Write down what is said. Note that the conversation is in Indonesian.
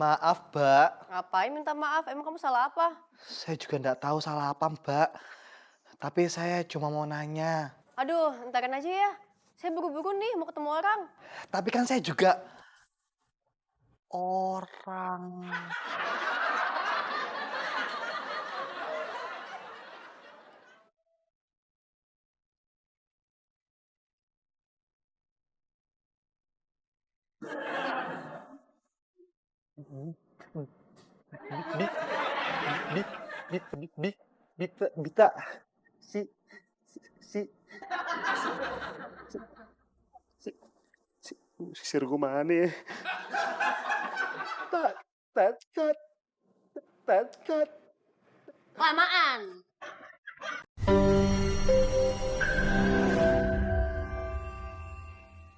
Maaf, Mbak. Ngapain minta maaf? Emang kamu salah apa? Saya juga nggak tahu salah apa, Mbak. Tapi saya cuma mau nanya. Aduh, entarin aja ya. Saya buru-buru nih mau ketemu orang. Tapi kan saya juga orang. Bi, bi, Bita, si, si, si, sirku mana ya? Tak, tak, tak, tak, tak. Kelamaan.